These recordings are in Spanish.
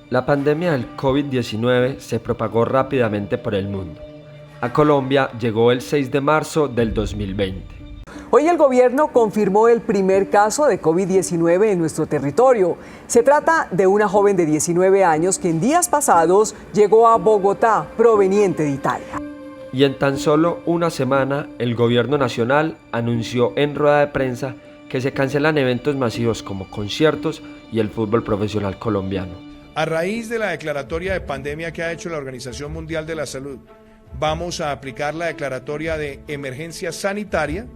La pandemia del COVID-19 se propagó rápidamente por el mundo. A Colombia llegó el 6 de marzo del 2020. Hoy el gobierno confirmó el primer caso de COVID-19 en nuestro territorio. Se trata de una joven de 19 años que en días pasados llegó a Bogotá, proveniente de Italia. Y en tan solo una semana, el gobierno nacional anunció en rueda de prensa que se cancelan eventos masivos como conciertos y el fútbol profesional colombiano. A raíz de la declaratoria de pandemia que ha hecho la Organización Mundial de la Salud, vamos a aplicar la declaratoria de emergencia sanitaria.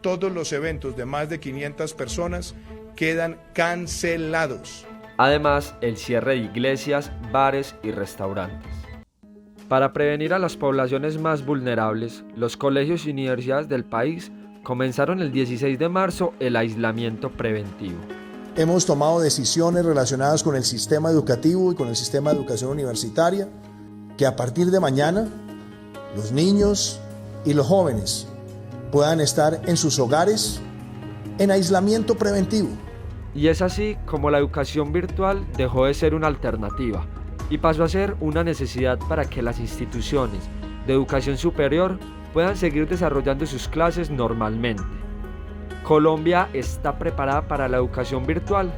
Todos los eventos de más de 500 personas quedan cancelados. Además, el cierre de iglesias, bares y restaurantes. Para prevenir a las poblaciones más vulnerables, los colegios y universidades del país comenzaron el 16 de marzo el aislamiento preventivo. Hemos tomado decisiones relacionadas con el sistema educativo y con el sistema de educación universitaria, que a partir de mañana los niños y los jóvenes puedan estar en sus hogares en aislamiento preventivo. Y es así como la educación virtual dejó de ser una alternativa y pasó a ser una necesidad para que las instituciones de educación superior puedan seguir desarrollando sus clases normalmente. Colombia está preparada para la educación virtual.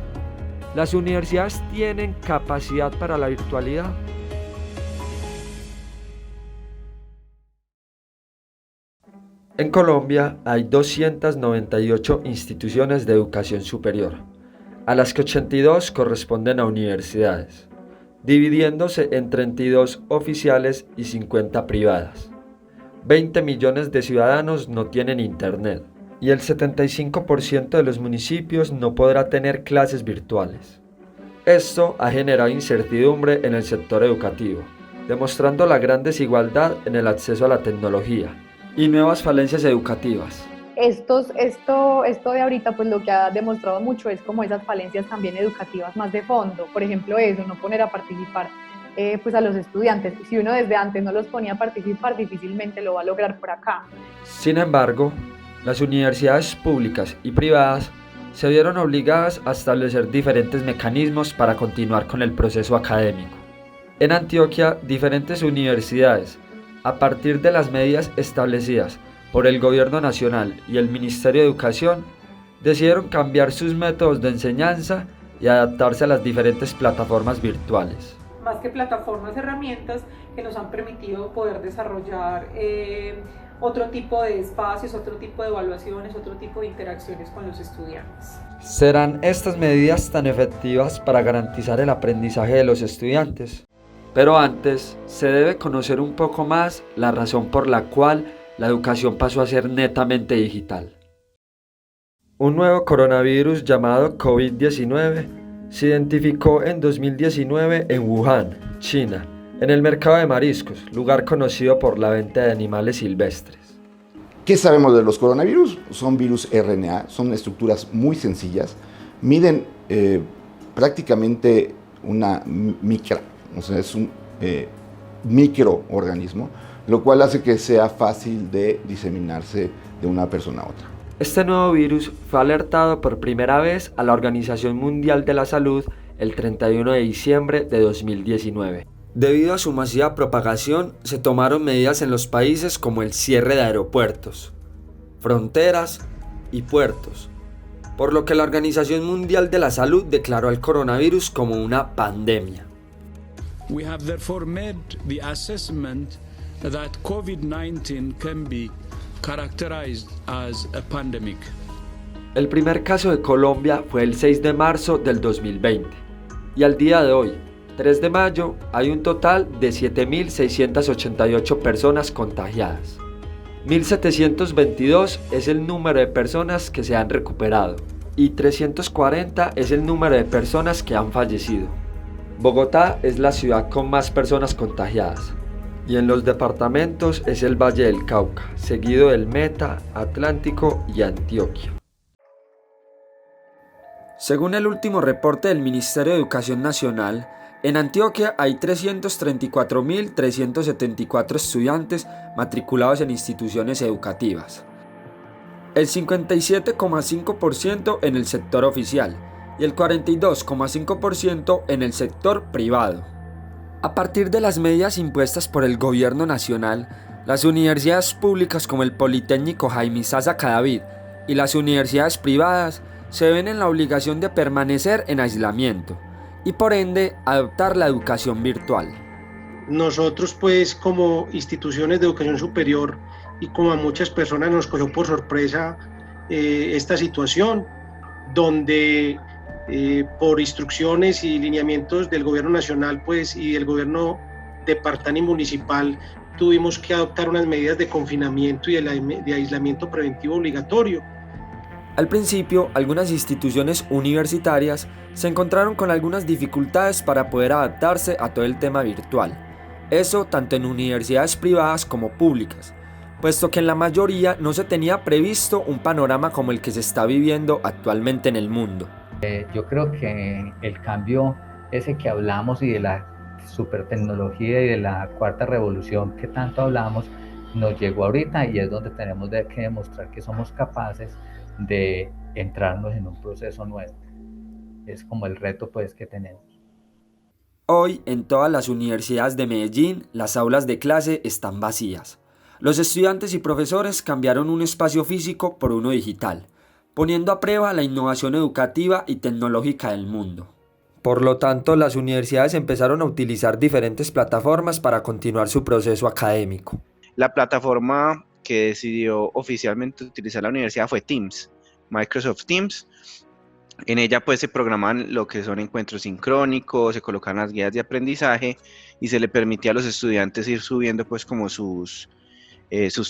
Las universidades tienen capacidad para la virtualidad. En Colombia hay 298 instituciones de educación superior, a las que 82 corresponden a universidades, dividiéndose en 32 oficiales y 50 privadas. 20 millones de ciudadanos no tienen internet y el 75% de los municipios no podrá tener clases virtuales. Esto ha generado incertidumbre en el sector educativo, demostrando la gran desigualdad en el acceso a la tecnología y nuevas falencias educativas. Esto de ahorita, pues lo que ha demostrado mucho es como esas falencias también educativas más de fondo. Por ejemplo, eso, no poner a participar pues a los estudiantes. Si uno desde antes no los ponía a participar, difícilmente lo va a lograr por acá. Sin embargo, las universidades públicas y privadas se vieron obligadas a establecer diferentes mecanismos para continuar con el proceso académico. En Antioquia, diferentes universidades, a partir de las medidas establecidas por el Gobierno Nacional y el Ministerio de Educación, decidieron cambiar sus métodos de enseñanza y adaptarse a las diferentes plataformas virtuales. Más que plataformas, herramientas que nos han permitido poder desarrollar otro tipo de espacios, otro tipo de evaluaciones, otro tipo de interacciones con los estudiantes. ¿Serán estas medidas tan efectivas para garantizar el aprendizaje de los estudiantes? Pero antes, se debe conocer un poco más la razón por la cual la educación pasó a ser netamente digital. Un nuevo coronavirus llamado COVID-19 se identificó en 2019 en Wuhan, China, en el mercado de mariscos, lugar conocido por la venta de animales silvestres. ¿Qué sabemos de los coronavirus? Son virus RNA, son estructuras muy sencillas, miden prácticamente una micra, o sea, es un microorganismo, lo cual hace que sea fácil de diseminarse de una persona a otra. Este nuevo virus fue alertado por primera vez a la Organización Mundial de la Salud el 31 de diciembre de 2019. Debido a su masiva propagación, se tomaron medidas en los países como el cierre de aeropuertos, fronteras y puertos, por lo que la Organización Mundial de la Salud declaró al coronavirus como una pandemia. We have therefore made the assessment that COVID-19 can be characterized as a pandemic. El primer caso de Colombia fue el 6 de marzo del 2020 y al día de hoy, 3 de mayo, hay un total de 7.688 personas contagiadas. 1.722 es el número de personas que se han recuperado y 340 es el número de personas que han fallecido. Bogotá es la ciudad con más personas contagiadas y en los departamentos es el Valle del Cauca, seguido del Meta, Atlántico y Antioquia. Según el último reporte del Ministerio de Educación Nacional, en Antioquia hay 334.374 estudiantes matriculados en instituciones educativas. El 57,5% en el sector oficial y el 42,5% en el sector privado. A partir de las medidas impuestas por el gobierno nacional, las universidades públicas como el Politécnico Jaime Sasa Cadavid y las universidades privadas se ven en la obligación de permanecer en aislamiento y por ende adoptar la educación virtual. Nosotros pues como instituciones de educación superior y como a muchas personas nos cogió por sorpresa esta situación donde por instrucciones y lineamientos del gobierno nacional pues y del gobierno departamental y municipal tuvimos que adoptar unas medidas de confinamiento y de aislamiento preventivo obligatorio. Al principio, algunas instituciones universitarias se encontraron con algunas dificultades para poder adaptarse a todo el tema virtual. Eso tanto en universidades privadas como públicas, puesto que en la mayoría no se tenía previsto un panorama como el que se está viviendo actualmente en el mundo. Yo creo que el cambio ese que hablamos y de la supertecnología y de la cuarta revolución que tanto hablamos nos llegó ahorita y es donde tenemos que demostrar que somos capaces de entrarnos en un proceso nuevo. Es como el reto pues que tenemos. Hoy en todas las universidades de Medellín las aulas de clase están vacías. Los estudiantes y profesores cambiaron un espacio físico por uno digital, poniendo a prueba la innovación educativa y tecnológica del mundo. Por lo tanto, las universidades empezaron a utilizar diferentes plataformas para continuar su proceso académico. La plataforma que decidió oficialmente utilizar la universidad fue Teams, Microsoft Teams. En ella pues se programan lo que son encuentros sincrónicos, se colocan las guías de aprendizaje y se le permitía a los estudiantes ir subiendo pues como sus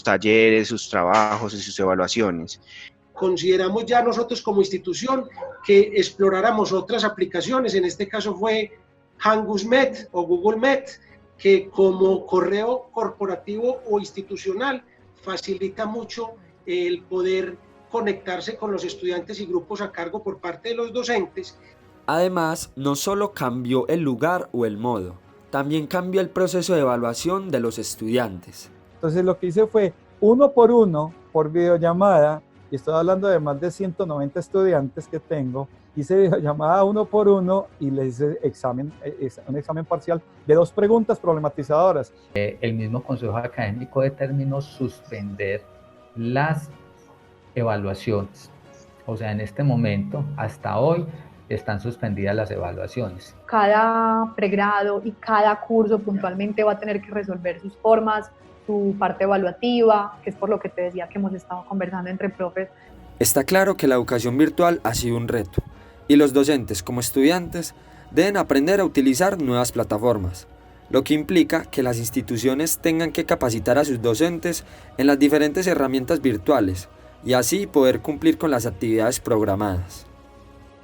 talleres, sus trabajos y sus evaluaciones. Consideramos ya nosotros como institución que exploráramos otras aplicaciones, en este caso fue Hangouts Meet o Google Meet, que como correo corporativo o institucional facilita mucho el poder conectarse con los estudiantes y grupos a cargo por parte de los docentes. Además, no solo cambió el lugar o el modo, también cambió el proceso de evaluación de los estudiantes. Entonces lo que hice fue uno por videollamada, y estoy hablando de más de 190 estudiantes que tengo, hice videollamada uno por uno y les hice un examen parcial de 2 preguntas problematizadoras. El mismo Consejo Académico determinó suspender las evaluaciones. O sea, en este momento, hasta hoy, están suspendidas las evaluaciones. Cada pregrado y cada curso puntualmente va a tener que resolver sus formas, su parte evaluativa, que es por lo que te decía que hemos estado conversando entre profes. Está claro que la educación virtual ha sido un reto, y los docentes como estudiantes deben aprender a utilizar nuevas plataformas, lo que implica que las instituciones tengan que capacitar a sus docentes en las diferentes herramientas virtuales, y así poder cumplir con las actividades programadas.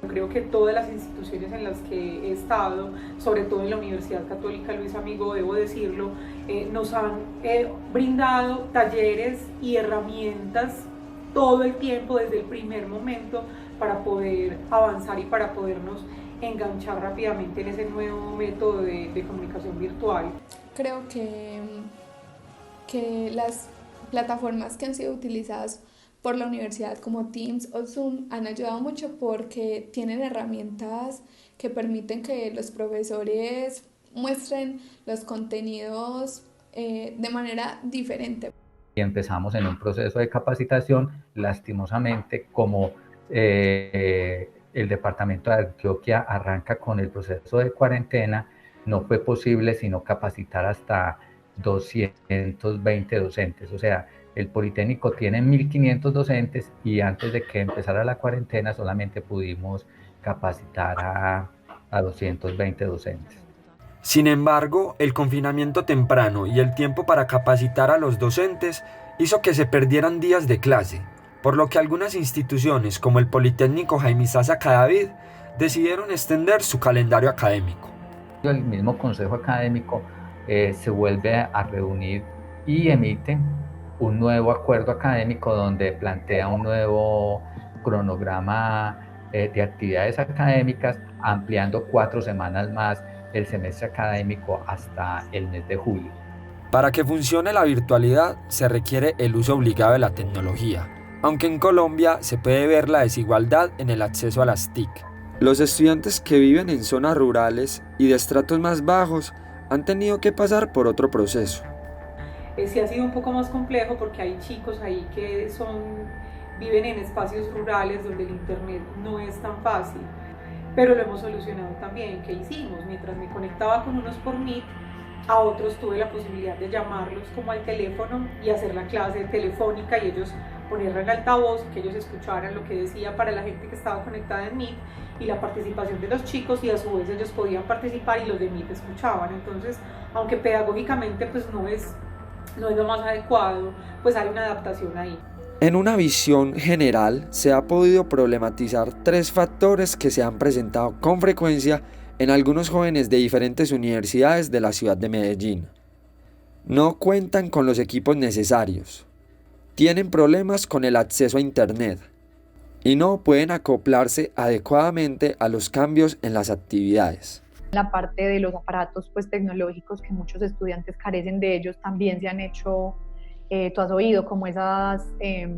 Creo que todas las instituciones en las que he estado, sobre todo en la Universidad Católica Luis Amigo, debo decirlo, nos han brindado talleres y herramientas todo el tiempo, desde el primer momento, para poder avanzar y para podernos enganchar rápidamente en ese nuevo método de comunicación virtual. Creo que las plataformas que han sido utilizadas por la universidad como Teams o Zoom han ayudado mucho porque tienen herramientas que permiten que los profesores muestren los contenidos de manera diferente. Y empezamos en un proceso de capacitación, lastimosamente, como el departamento de Antioquia arranca con el proceso de cuarentena, no fue posible sino capacitar hasta 220 docentes, o sea, el Politécnico tiene 1.500 docentes y antes de que empezara la cuarentena solamente pudimos capacitar a 220 docentes. Sin embargo, el confinamiento temprano y el tiempo para capacitar a los docentes hizo que se perdieran días de clase, por lo que algunas instituciones como el Politécnico Jaime Sasa Cadavid decidieron extender su calendario académico. El mismo Consejo Académico se vuelve a reunir y emite un nuevo acuerdo académico donde plantea un nuevo cronograma de actividades académicas, ampliando 4 semanas más el semestre académico hasta el mes de julio. Para que funcione la virtualidad se requiere el uso obligado de la tecnología, aunque en Colombia se puede ver la desigualdad en el acceso a las TIC. Los estudiantes que viven en zonas rurales y de estratos más bajos han tenido que pasar por otro proceso. Sí ha sido un poco más complejo porque hay chicos ahí que viven en espacios rurales donde el internet no es tan fácil, pero lo hemos solucionado también. ¿Qué hicimos? Mientras me conectaba con unos por Meet, a otros tuve la posibilidad de llamarlos como al teléfono y hacer la clase telefónica y ellos ponerla en altavoz, que ellos escucharan lo que decía para la gente que estaba conectada en Meet y la participación de los chicos, y a su vez ellos podían participar y los de Meet escuchaban. Entonces, aunque pedagógicamente pues no es lo más adecuado, pues hay una adaptación ahí. En una visión general, se ha podido problematizar 3 factores que se han presentado con frecuencia en algunos jóvenes de diferentes universidades de la ciudad de Medellín. No cuentan con los equipos necesarios, tienen problemas con el acceso a internet y no pueden acoplarse adecuadamente a los cambios en las actividades. La parte de los aparatos pues, tecnológicos que muchos estudiantes carecen de ellos, también se han hecho, tú has oído, como esas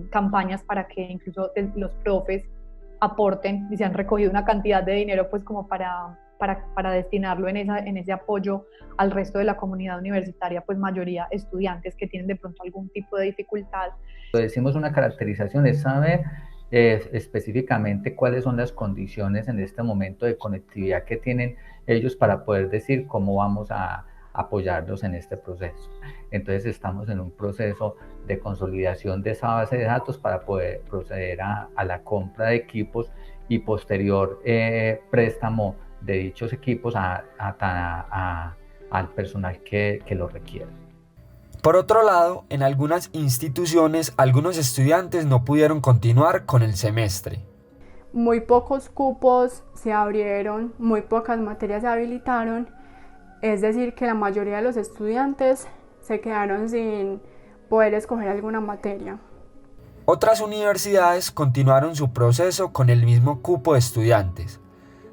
campañas para que incluso los profes aporten, y se han recogido una cantidad de dinero pues como para destinarlo en ese apoyo al resto de la comunidad universitaria, pues mayoría estudiantes que tienen de pronto algún tipo de dificultad. Decimos una caracterización, es saber específicamente cuáles son las condiciones en este momento de conectividad que tienen ellos para poder decir cómo vamos a apoyarlos en este proceso. Entonces estamos en un proceso de consolidación de esa base de datos para poder proceder a la compra de equipos y posterior préstamo de dichos equipos al personal que lo requiere. Por otro lado, en algunas instituciones, algunos estudiantes no pudieron continuar con el semestre. Muy pocos cupos se abrieron, muy pocas materias se habilitaron, es decir, que la mayoría de los estudiantes se quedaron sin poder escoger alguna materia. Otras universidades continuaron su proceso con el mismo cupo de estudiantes.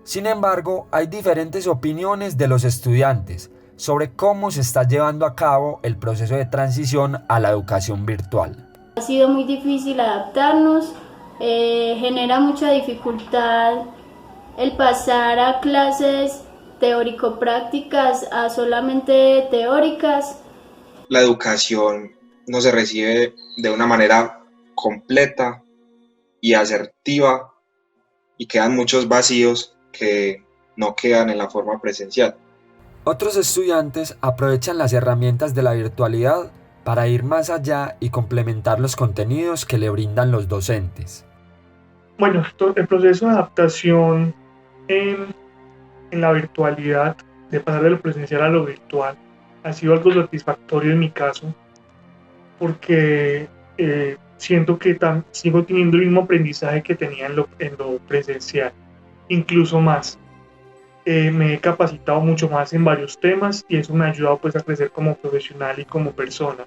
Sin embargo, hay diferentes opiniones de los estudiantes sobre cómo se está llevando a cabo el proceso de transición a la educación virtual. Ha sido muy difícil adaptarnos, genera mucha dificultad el pasar a clases teórico-prácticas a solamente teóricas. La educación no se recibe de una manera completa y asertiva y quedan muchos vacíos que no quedan en la forma presencial. Otros estudiantes aprovechan las herramientas de la virtualidad para ir más allá y complementar los contenidos que le brindan los docentes. Bueno, el proceso de adaptación en la virtualidad, de pasar de lo presencial a lo virtual, ha sido algo satisfactorio en mi caso, porque siento que sigo teniendo el mismo aprendizaje que tenía en lo presencial, incluso más. Me he capacitado mucho más en varios temas y eso me ha ayudado pues a crecer como profesional y como persona.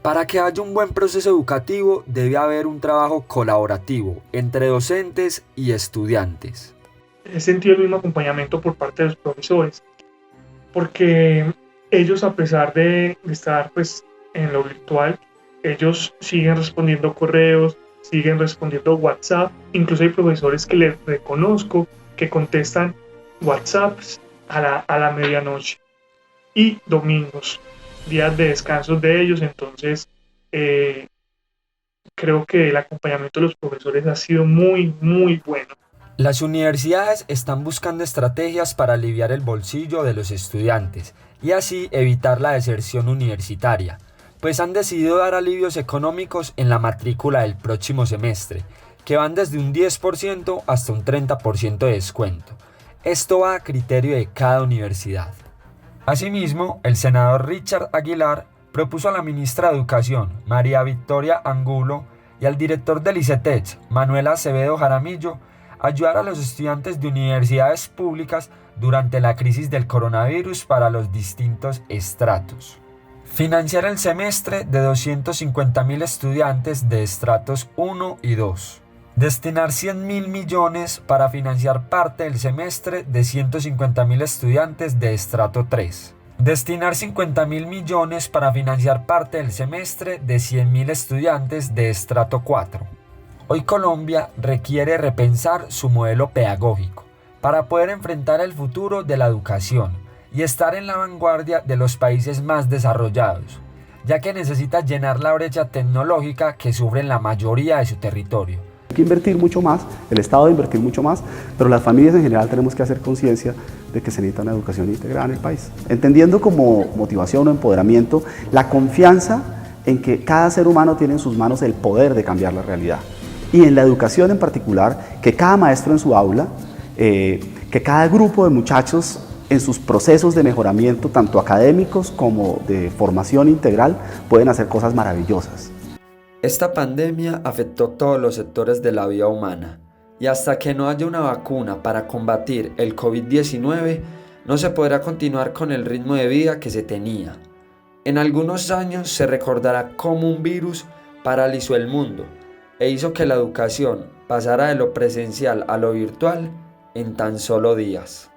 Para que haya un buen proceso educativo debe haber un trabajo colaborativo entre docentes y estudiantes. He sentido el mismo acompañamiento por parte de los profesores, porque ellos, a pesar de estar pues en lo virtual, ellos siguen respondiendo correos, siguen respondiendo WhatsApp. Incluso hay profesores que les reconozco que contestan WhatsApps a la medianoche y domingos, días de descanso de ellos. Entonces creo que el acompañamiento de los profesores ha sido muy bueno. Las universidades están buscando estrategias para aliviar el bolsillo de los estudiantes y así evitar la deserción universitaria, pues han decidido dar alivios económicos en la matrícula del próximo semestre, que van desde un 10% hasta un 30% de descuento. Esto va a criterio de cada universidad. Asimismo, el senador Richard Aguilar propuso a la ministra de Educación, María Victoria Angulo, y al director del ICETEX, Manuel Acevedo Jaramillo, ayudar a los estudiantes de universidades públicas durante la crisis del coronavirus para los distintos estratos. Financiar el semestre de 250.000 estudiantes de estratos 1 y 2. Destinar 100.000 millones para financiar parte del semestre de 150.000 estudiantes de estrato 3. Destinar 50.000 millones para financiar parte del semestre de 100.000 estudiantes de estrato 4. Hoy Colombia requiere repensar su modelo pedagógico para poder enfrentar el futuro de la educación y estar en la vanguardia de los países más desarrollados, ya que necesita llenar la brecha tecnológica que sufren la mayoría de su territorio. Hay que invertir mucho más, el Estado debe invertir mucho más, pero las familias en general tenemos que hacer conciencia de que se necesita una educación integrada en el país, entendiendo como motivación o empoderamiento la confianza en que cada ser humano tiene en sus manos el poder de cambiar la realidad. Y en la educación en particular, que cada maestro en su aula, que cada grupo de muchachos en sus procesos de mejoramiento, tanto académicos como de formación integral, pueden hacer cosas maravillosas. Esta pandemia afectó todos los sectores de la vida humana y hasta que no haya una vacuna para combatir el COVID-19, no se podrá continuar con el ritmo de vida que se tenía. En algunos años se recordará cómo un virus paralizó el mundo e hizo que la educación pasara de lo presencial a lo virtual en tan solo días.